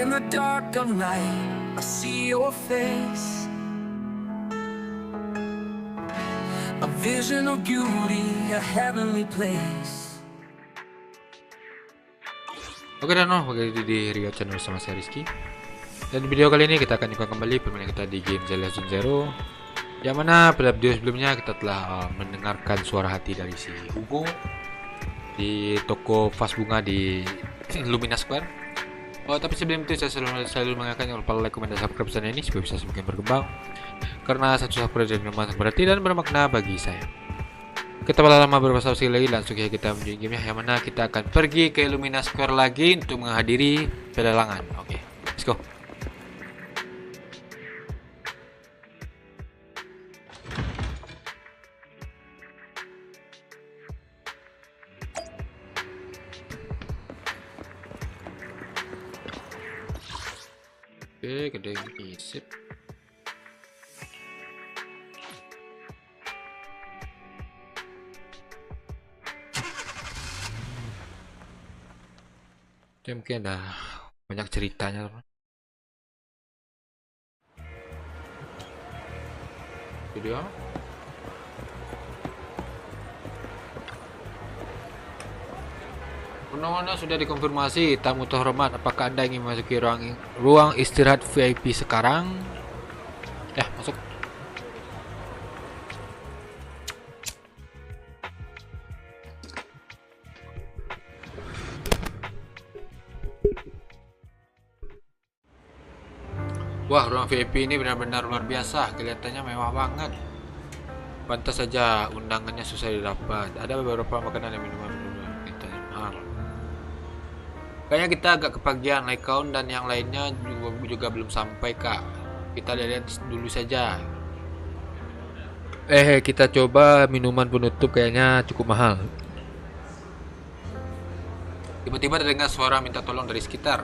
In the dark of night, I see your face. A vision of beauty, a heavenly place. Oke dan bagi di Rio channel sama saya Rizky. Dan di video kali ini kita akan kembali permainan kita di game Zenless Zero. Yang mana pada video sebelumnya kita telah mendengarkan suara hati dari si Hugo di toko vas bunga di Lumina Square. Tapi sebelum itu saya selalu mengingatkan jangan lupa like, komen, dan subscribe channel ini supaya bisa semakin berkembang. Karena satu subscribe dan sangat berarti dan bermakna bagi saya. Kita lama berbahasa sekali lagi, langsung saja kita menuju gamenya, yang mana kita akan pergi ke Lumina Square lagi untuk menghadiri pelelangan. Oke, let's go. Oke, gede isip. Dia mungkin ada banyak ceritanya, teman. Video Undang-undang sudah dikonfirmasi. Tamu terhormat, apakah Anda ingin memasuki ruang istirahat VIP sekarang? Masuk. Wah, ruang VIP ini benar-benar luar biasa. Kelihatannya mewah banget. Pantas saja undangannya susah didapat. Ada beberapa makanan dan minuman mahal. Kayaknya kita agak kebagian. Laikaun dan yang lainnya juga belum sampai, Kak. Kita lihat dulu saja. Kita coba minuman penutup, kayaknya cukup mahal. Tiba-tiba terdengar suara minta tolong dari sekitar.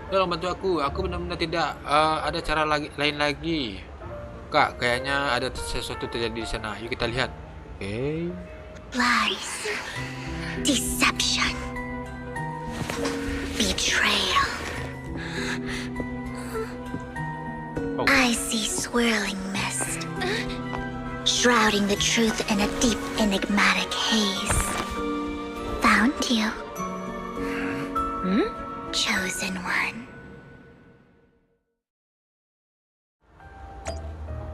Tolong bantu aku benar-benar tidak ada cara lain lagi. Kak, kayaknya ada sesuatu terjadi di sana. Yuk kita lihat. Oke. Lies, deception, betrayal. I see swirling mist, shrouding the truth in a deep, enigmatic haze. Found you. Chosen one.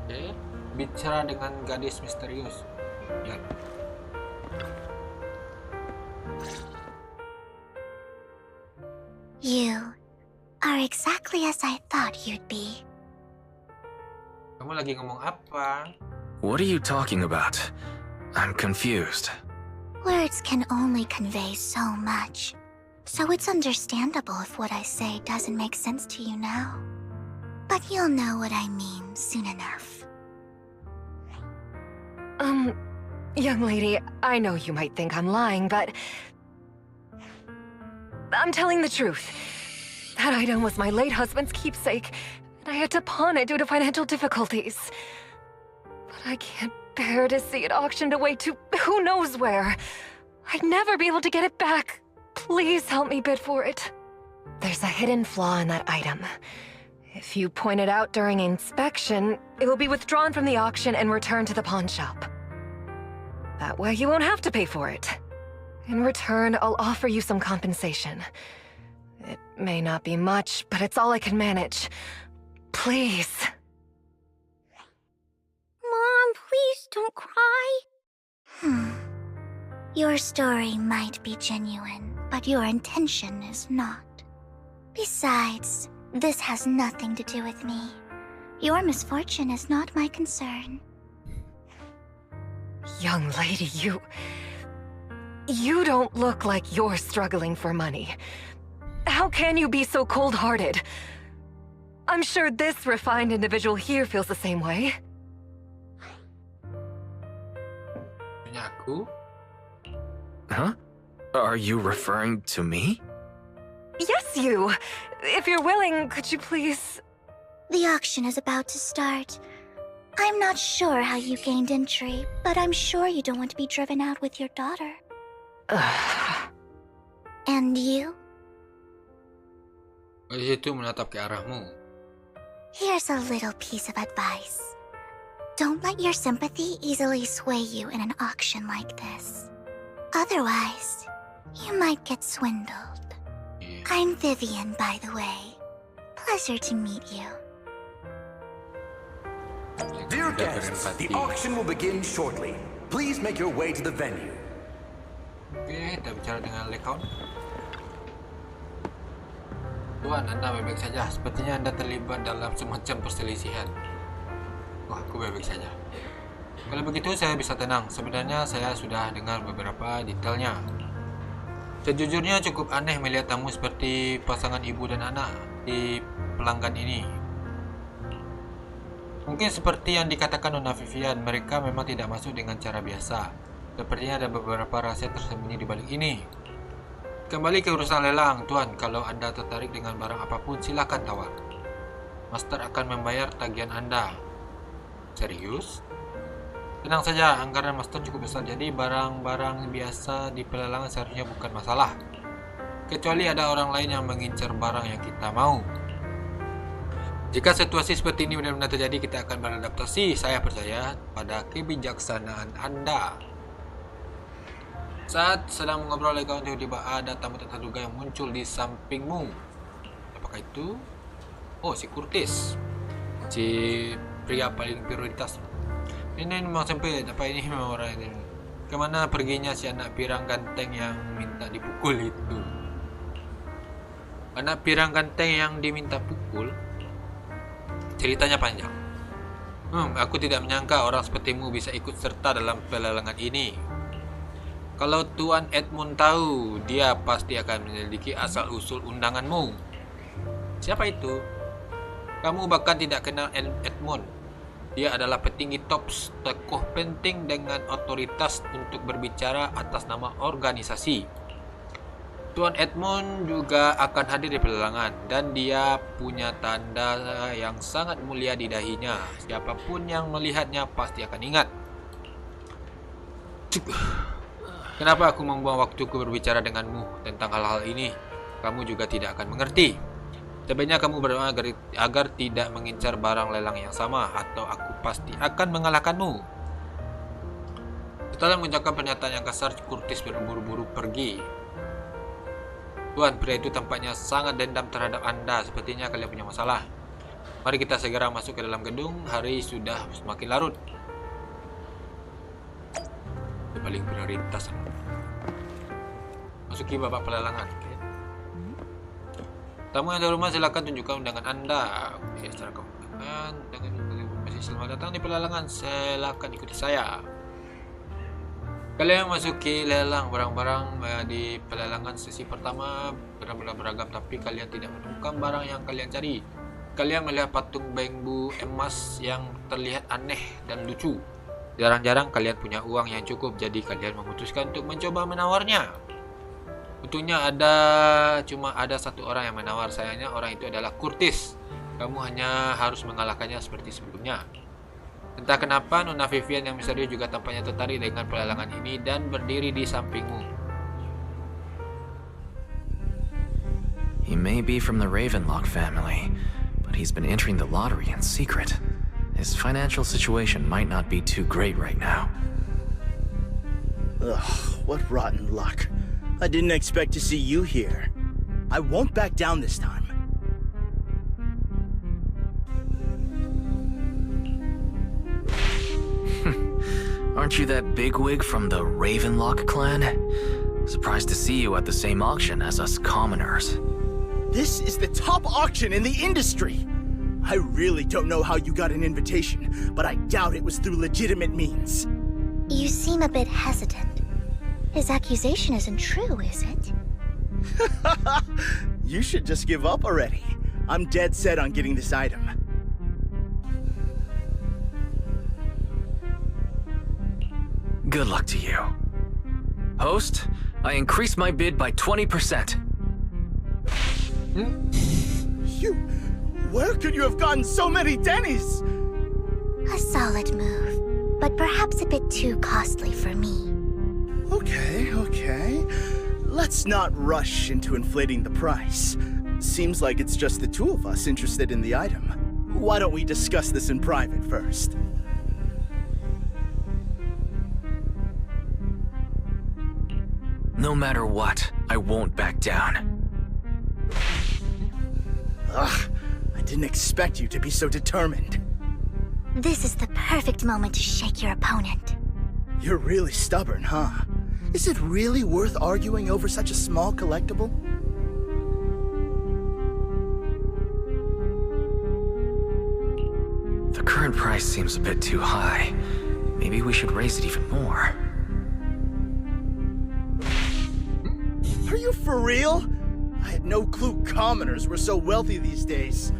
Oke. Bicara dengan gadis misterius. Ya. You are exactly as I thought you'd be. Kamu lagi ngomong apa? What are you talking about? I'm confused. Words can only convey so much, so it's understandable if what I say doesn't make sense to you now. But you'll know what I mean soon enough. Young lady, I know you might think I'm lying, but I'm telling the truth. That item was my late husband's keepsake, and I had to pawn it due to financial difficulties. But I can't bear to see it auctioned away to who knows where. I'd never be able to get it back. Please help me bid for it. There's a hidden flaw in that item. If you point it out during inspection, it will be withdrawn from the auction and returned to the pawn shop. That way you won't have to pay for it. In return, I'll offer you some compensation. It may not be much, but it's all I can manage. Please. Mom, please don't cry. Your story might be genuine, but your intention is not. Besides, this has nothing to do with me. Your misfortune is not my concern. Young lady, you don't look like you're struggling for money. How can you be so cold-hearted? I'm sure this refined individual here feels the same way. Aku? Huh? Are you referring to me? Yes, you. If you're willing, could you please... The auction is about to start. I'm not sure how you gained entry, but I'm sure you don't want to be driven out with your daughter. And you? Di situ menatap ke arahmu. Here's a little piece of advice. Don't let your sympathy easily sway you in an auction like this. Otherwise, you might get swindled. Iya. I'm Vivian, by the way. Pleasure to meet you. Dear Tidak guests, the berempati. auction will begin shortly. Please make your way to the venue. Oke, kita bicara dengan Lekon. Tuan, Anda baik-baik saja. Sepertinya Anda terlibat dalam semacam perselisihan. Wah, aku baik-baik saja. Kalau begitu saya bisa tenang. Sebenarnya saya sudah dengar beberapa detailnya. Sejujurnya cukup aneh melihat tamu seperti pasangan ibu dan anak di pelanggan ini. Mungkin seperti yang dikatakan Nona Vivian, mereka memang tidak masuk dengan cara biasa. Sepertinya ada beberapa rahasia tersembunyi di balik ini. Kembali ke urusan lelang, Tuan. Kalau Anda tertarik dengan barang apapun, silakan tawar. Master akan membayar tagihan Anda. Serius? Tenang saja, anggaran Master cukup besar, jadi barang-barang biasa di pelelangan seharusnya bukan masalah. Kecuali ada orang lain yang mengincar barang yang kita mau. Jika situasi seperti ini benar-benar terjadi, kita akan beradaptasi. Saya percaya pada kebijaksanaan Anda. Saat sedang mengobrol dengan kawan, tiba-tiba ada tamu tak terduga yang muncul di sampingmu. Apakah itu? Oh, si Curtis. Si pria paling prioritas. Ini memang sempit. Apa ini memang orang ini? Kemana perginya si anak pirang ganteng yang minta dipukul itu? Anak pirang ganteng yang diminta pukul? Ceritanya panjang. Aku tidak menyangka orang sepertimu bisa ikut serta dalam pelelangan ini. Kalau Tuan Edmund tahu, dia pasti akan menyelidiki asal-usul undanganmu. Siapa itu? Kamu bahkan tidak kenal Edmund. Dia adalah petinggi top, tokoh penting dengan otoritas untuk berbicara atas nama organisasi. Tuan Edmund juga akan hadir di pelelangan, dan dia punya tanda yang sangat mulia di dahinya. Siapapun yang melihatnya pasti akan ingat. Kenapa aku membuang waktuku berbicara denganmu tentang hal-hal ini? Kamu juga tidak akan mengerti. Sebaiknya kamu berdoa agar tidak mengincar barang lelang yang sama, atau aku pasti akan mengalahkanmu. Setelah mengucapkan pernyataan yang kasar, Curtis berburu-buru pergi. Tuan, pria itu tampaknya sangat dendam terhadap Anda. Sepertinya kalian punya masalah. Mari kita segera masuk ke dalam gedung. Hari sudah semakin larut. Itu paling prioritas. Masuki babak pelelangan. Tamu yang dari rumah, silakan tunjukkan undangan Anda. Oke, secara keundangan, masih selamat datang di pelelangan. Silakan ikuti saya. Kalian memasuki lelang barang-barang di pelelangan. Sesi pertama benar-benar beragam, tapi kalian tidak menemukan barang yang kalian cari. Kalian melihat patung bambu emas yang terlihat aneh dan lucu. Jarang-jarang kalian punya uang yang cukup, jadi kalian memutuskan untuk mencoba menawarnya. Untungnya cuma ada satu orang yang menawar. Sayangnya orang itu adalah Curtis. Kamu hanya harus mengalahkannya seperti sebelumnya. Entah kenapa Nona Vivian yang misterius juga tampaknya tertarik dengan pelelangan ini dan berdiri di sampingmu. He may be from the Ravenlock family, but he's been entering the lottery in secret. His financial situation might not be too great right now. Ugh, what rotten luck. I didn't expect to see you here. I won't back down this time. Aren't you that bigwig from the Ravenlock clan? Surprised to see you at the same auction as us commoners. This is the top auction in the industry. I really don't know how you got an invitation, but I doubt it was through legitimate means. You seem a bit hesitant. His accusation isn't true, is it? You should just give up already. I'm dead set on getting this item. Good luck to you. Host, I increased my bid by 20%. Where could you have gotten so many Denny's? A solid move, but perhaps a bit too costly for me. Okay. Let's not rush into inflating the price. Seems like it's just the two of us interested in the item. Why don't we discuss this in private first? No matter what, I won't back down. Ugh, I didn't expect you to be so determined. This is the perfect moment to shake your opponent. You're really stubborn, huh? Is it really worth arguing over such a small collectible? The current price seems a bit too high. Maybe we should raise it even more. Are you for real? I had no clue commoners were so wealthy these days.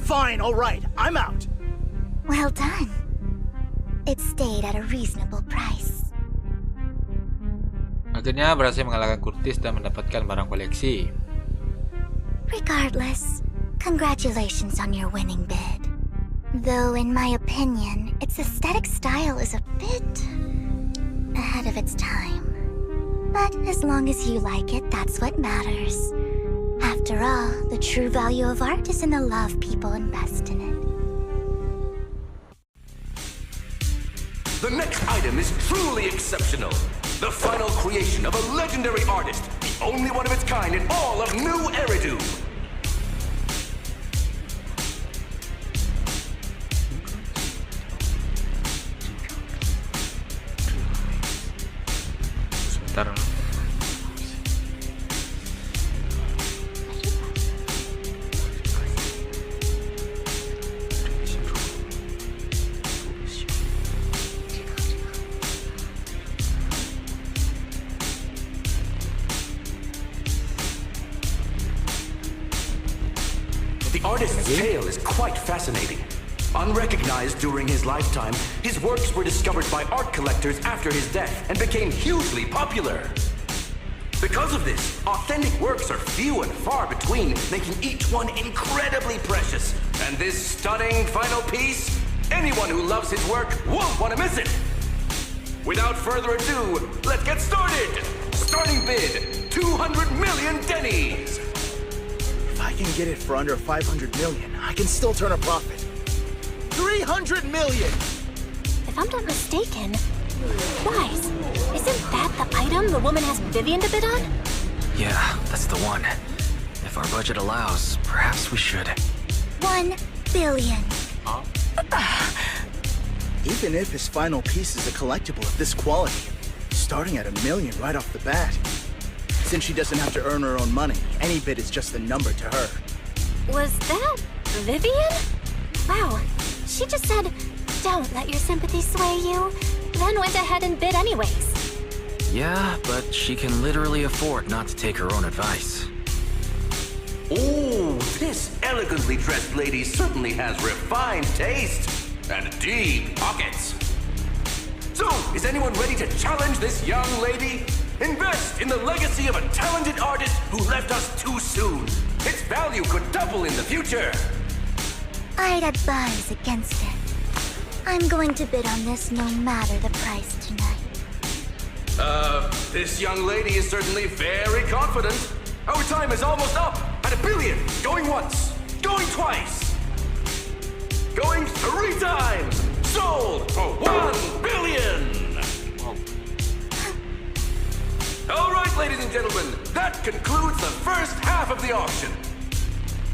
Fine, all right, I'm out. Well done. It stayed at a reasonable price. Akhirnya berhasil mengalahkan Curtis dan mendapatkan barang koleksi. Regardless, congratulations on your winning bid. Though in my opinion, its aesthetic style is a bit ahead of its time. But as long as you like it, that's what matters. After all, the true value of art is in the love people invest in it. The next item is truly exceptional. The final creation of a legendary artist, the only one of its kind in all of New Eridu. Sebentar. The artist's tale is quite fascinating. Unrecognized during his lifetime, his works were discovered by art collectors after his death and became hugely popular. Because of this, authentic works are few and far between, making each one incredibly precious. And this stunning final piece, anyone who loves his work won't want to miss it. Without further ado, let's get started! Starting bid, 200 million dennies! If I can get it for under 500 million, I can still turn a profit. 300 million! If I'm not mistaken, guys, isn't that the item the woman asked Vivian to bid on? Yeah, that's the one. If our budget allows, perhaps we should. 1 billion. Even if his final piece is a collectible of this quality, starting at $1 million right off the bat. Since she doesn't have to earn her own money, any bid is just a number to her. Was that Vivian? Wow, she just said, "Don't let your sympathy sway you," then went ahead and bid anyways. Yeah, but she can literally afford not to take her own advice. Ooh, this elegantly dressed lady certainly has refined taste and deep pockets. So, is anyone ready to challenge this young lady? Invest in the legacy of a talented artist who left us too soon. Its value could double in the future. I'd advise against it. I'm going to bid on this no matter the price tonight. This young lady is certainly very confident. Our time is almost up at $1 billion. Going once, going twice, going 3 times. Sold for $1 billion. All right, ladies and gentlemen, that concludes the first half of the auction.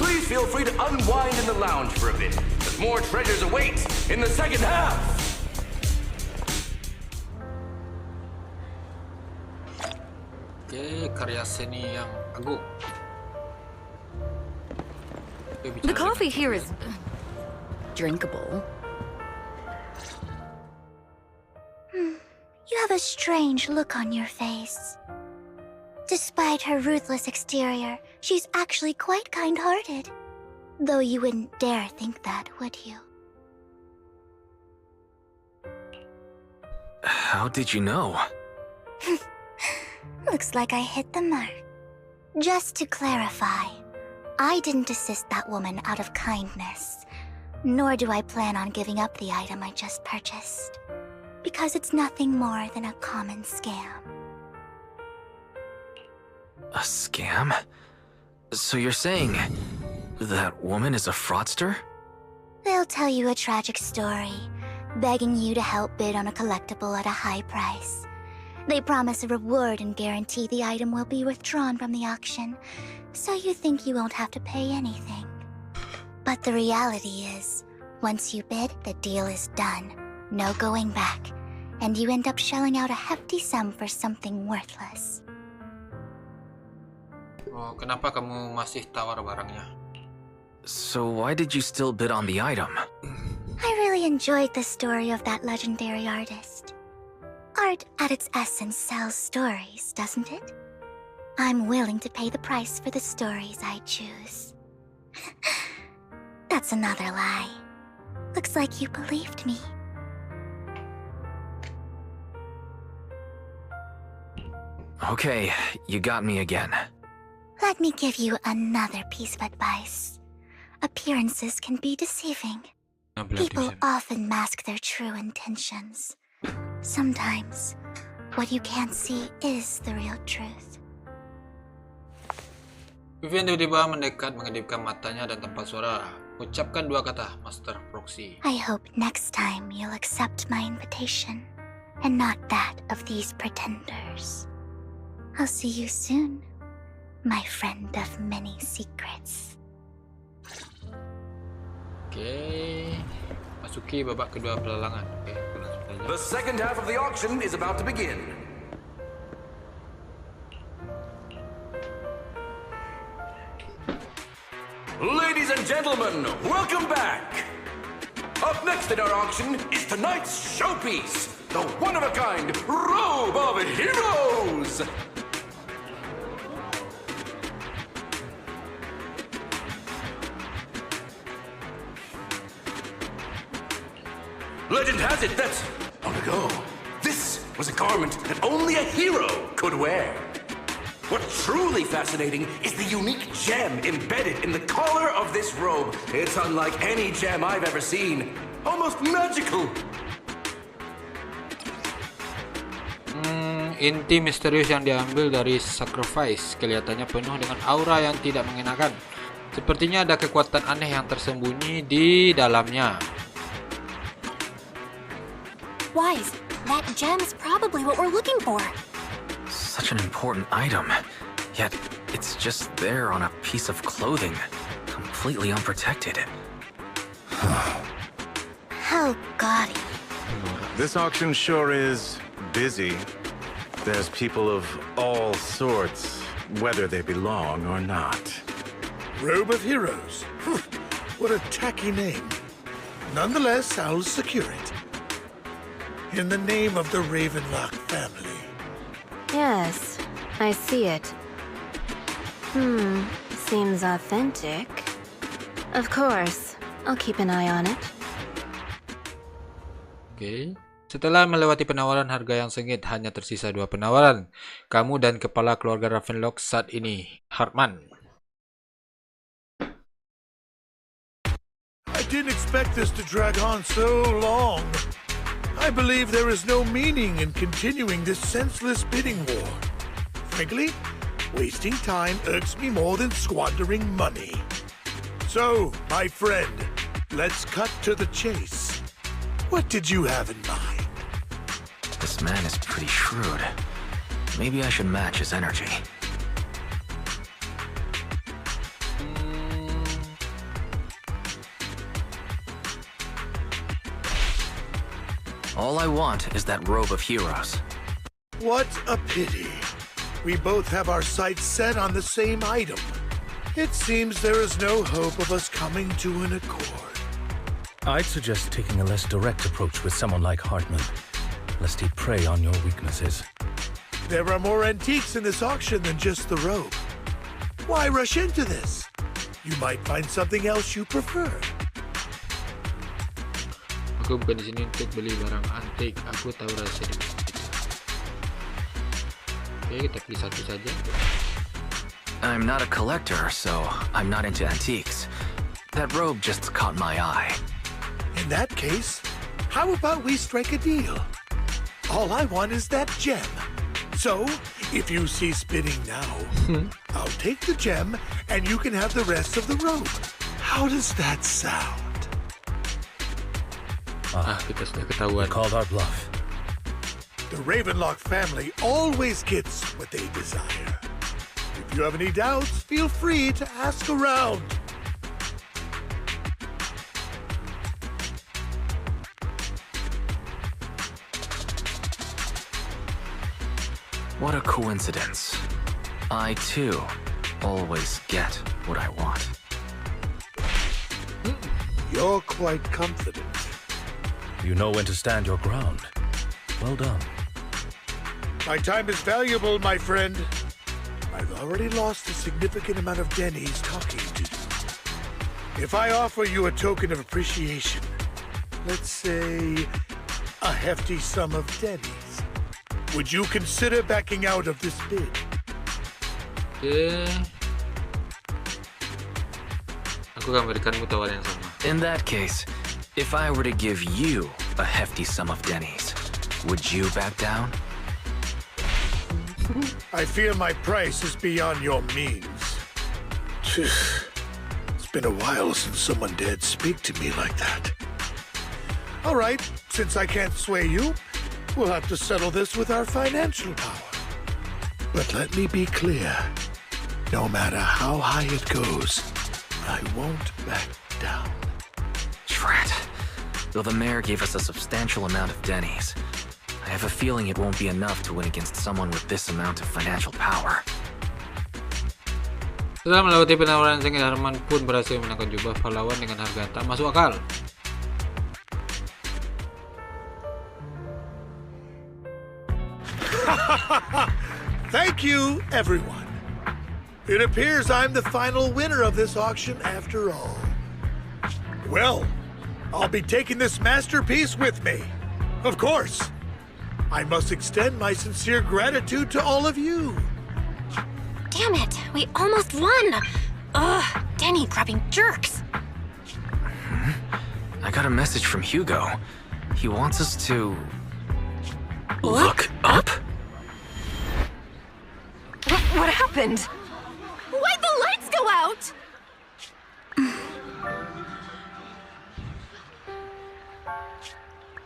Please feel free to unwind in the lounge for a bit, as more treasures await in the second half. Oke, karya seni yang agung. The coffee here is drinkable. You have a strange look on your face. Despite her ruthless exterior, she's actually quite kind-hearted. Though you wouldn't dare think that, would you? How did you know? Looks like I hit the mark. Just to clarify, I didn't assist that woman out of kindness, nor do I plan on giving up the item I just purchased, because it's nothing more than a common scam. A scam? So you're saying that woman is a fraudster? They'll tell you a tragic story, begging you to help bid on a collectible at a high price. They promise a reward and guarantee the item will be withdrawn from the auction, so you think you won't have to pay anything. But the reality is, once you bid, the deal is done. No going back. And you end up shelling out a hefty sum for something worthless. Oh, kenapa kamu masih tawar barangnya? So why did you still bid on the item? I really enjoyed the story of that legendary artist. Art at its essence sells stories, doesn't it? I'm willing to pay the price for the stories I choose. That's another lie. Looks like you believed me. Okay, you got me again. Let me give you another piece of advice. Appearances can be deceiving. People often mask their true intentions. Sometimes, what you can't see is the real truth. Vivian tiba-tiba mendekat, mengedipkan matanya dan tanpa suara ucapkan dua kata, Master Proxy. I hope next time you'll accept my invitation, and not that of these pretenders. I'll see you soon, my friend of many secrets. Oke, masuki babak kedua pelelangan. Oke, langsung saja. The second half of the auction is about to begin. Ladies and gentlemen, welcome back! Up next in our auction is tonight's showpiece, the one-of-a-kind Robe of Heroes! Legend has it that, long ago, this was a garment that only a hero could wear. What's truly fascinating is the unique gem embedded in the collar of this robe. It's unlike any gem I've ever seen. Almost magical. Inti misterius yang diambil dari sacrifice kelihatannya penuh dengan aura yang tidak mengenakan. Sepertinya ada kekuatan aneh yang tersembunyi di dalamnya. Wise, that gem's probably what we're looking for. Such an important item, yet it's just there on a piece of clothing, completely unprotected. How gaudy. This auction sure is busy. There's people of all sorts, whether they belong or not. Robe of Heroes. What a tacky name. Nonetheless, I'll secure it. In the name of the Ravenlock family. Yes, I see it. Seems authentic. Of course, I'll keep an eye on it. Oke. Setelah melewati penawaran harga yang sengit, hanya tersisa dua penawaran. Kamu dan kepala keluarga Ravenlock saat ini, Hartman. I didn't expect this to drag on so long. I believe there is no meaning in continuing this senseless bidding war. Frankly, wasting time irks me more than squandering money. So, my friend, let's cut to the chase. What did you have in mind? This man is pretty shrewd. Maybe I should match his energy. All I want is that Robe of Heroes. What a pity. We both have our sights set on the same item. It seems there is no hope of us coming to an accord. I'd suggest taking a less direct approach with someone like Hartman, lest he prey on your weaknesses. There are more antiques in this auction than just the robe. Why rush into this? You might find something else you prefer. Aku bukan di sini untuk beli barang antik. Aku tahu rahasia di situ. Oke, kita pilih satu saja. I'm not a collector, so I'm not into antiques. That robe just caught my eye. In that case, how about we strike a deal? All I want is that gem. So, If you cease spinning now, I'll take the gem and you can have the rest of the rope. How does that sound? Kita sudah We ketahuan. called our bluff. The Ravenlock family always gets what they desire. If you have any doubts, feel free to ask around. What a coincidence. I, too, always get what I want. You're quite confident. You know when to stand your ground. Well done. My time is valuable, my friend. I've already lost a significant amount of Denny's talking to you. If I offer you a token of appreciation, let's say a hefty sum of Denny's, would you consider backing out of this bid? Oke. Aku akan berikanmu tawaran yang sama. In that case, if I were to give you a hefty sum of Denny's, would you back down? I fear my price is beyond your means. It's been a while since someone dared speak to me like that. All right, since I can't sway you, we'll have to settle this with our financial power. But let me be clear. No matter how high it goes, I won't back down. Drat. Though the mayor gave us a substantial amount of Denny's, I have a feeling it won't be enough to win against someone with this amount of financial power. Setelah melewati penawaran, Zeng Herman pun berhasil menangkan jubah pahlawan dengan harga tak masuk akal. Thank you, everyone. It appears I'm the final winner of this auction after all. Well, I'll be taking this masterpiece with me. Of course. I must extend my sincere gratitude to all of you. Damn it, we almost won! Ugh, Denny grabbing jerks! I got a message from Hugo. He wants us to... look up? What happened? Why'd the lights go out?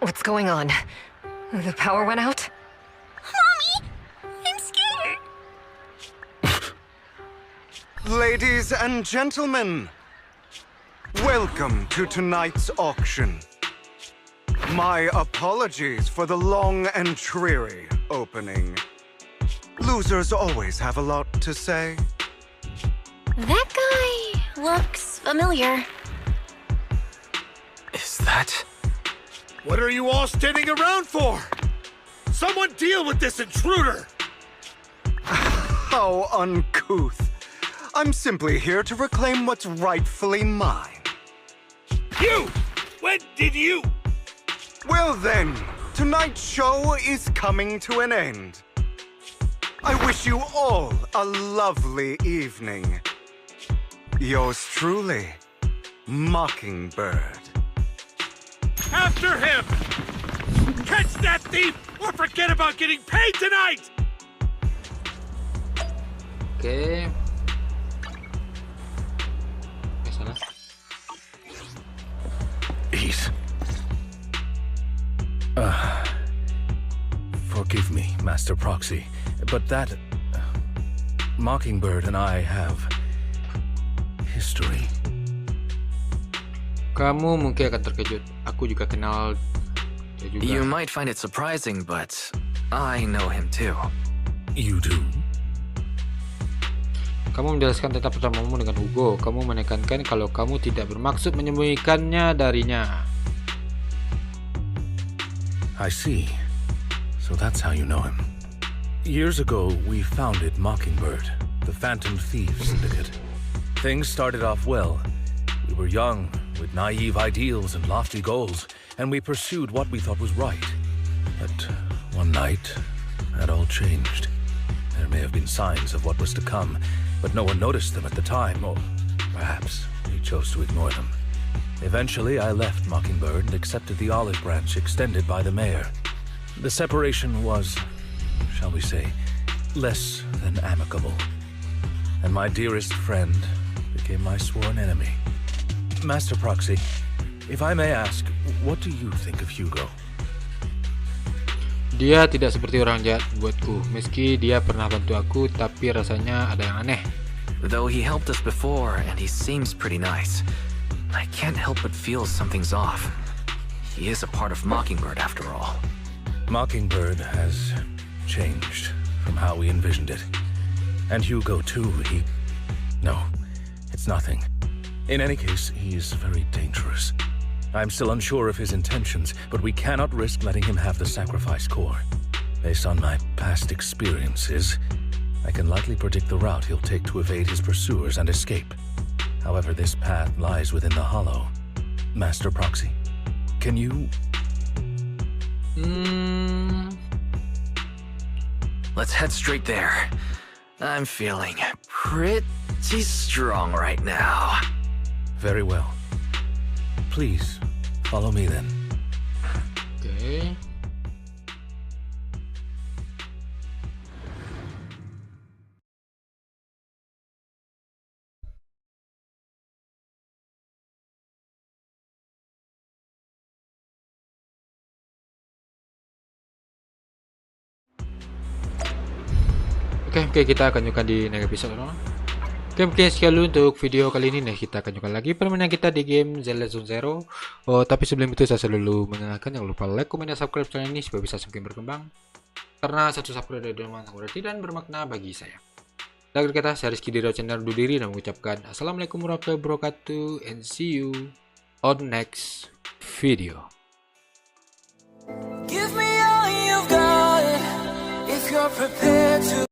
What's going on? The power went out? Mommy! I'm scared! Ladies and gentlemen, welcome to tonight's auction. My apologies for the long and dreary opening. Losers always have a lot to say. That guy looks familiar. Is that... What are you all standing around for? Someone deal with this intruder! How uncouth. I'm simply here to reclaim what's rightfully mine. You! When did you? Well then, tonight's show is coming to an end. I wish you all a lovely evening. Yours truly, Mockingbird. After him! Catch that thief or forget about getting paid tonight! Oke. Oke, salah. Ease. Forgive me, Master Proxy, but that... Mockingbird and I have... history. Kamu mungkin akan terkejut. Aku juga kenal dia juga. You might find it surprising, but I know him too. You do? Kamu menjelaskan tentang pertemuanmu dengan Hugo. Kamu menekankan kalau kamu tidak bermaksud menyembunyikannya darinya. I see. So that's how you know him. Years ago, we founded Mockingbird, the Phantom Thieves Syndicate. Things started off well. We were young, with naive ideals and lofty goals, and we pursued what we thought was right. But one night, that all changed. There may have been signs of what was to come, but no one noticed them at the time, or perhaps we chose to ignore them. Eventually, I left Mockingbird and accepted the olive branch extended by the mayor. The separation was, shall we say, less than amicable. And my dearest friend became my sworn enemy. Master Proxy, if I may ask, what do you think of Hugo? Dia tidak seperti orang jahat buatku. Meski dia pernah bantu aku, tapi rasanya ada yang aneh. Though he helped us before and he seems pretty nice, I can't help but feel something's off. He is a part of Mockingbird after all. Mockingbird has changed from how we envisioned it. And Hugo too, No, it's nothing. In any case, he is very dangerous. I'm still unsure of his intentions, but we cannot risk letting him have the sacrifice core. Based on my past experiences, I can likely predict the route he'll take to evade his pursuers and escape. However, this path lies within the hollow. Master Proxy, can you... Let's head straight there. I'm feeling pretty strong right now. Very well. Please, follow me then. Oke. Oke, kita akan nyukan di next episode. Oke, mungkin sekian dulu untuk video kali ini. Nah, kita akan nyukan lagi permainan kita di game Zenless. Oh, tapi sebelum itu saya selalu mengingatkan jangan lupa like, komen, dan subscribe channel ini supaya bisa semakin berkembang. Karena satu subscribe dari teman sangat berarti dan bermakna bagi saya. Dan akhir kata, saya Rizky dari channel undur diri dan mengucapkan assalamualaikum warahmatullahi wabarakatuh and see you on next video. Give me all you've got if you're prepared to.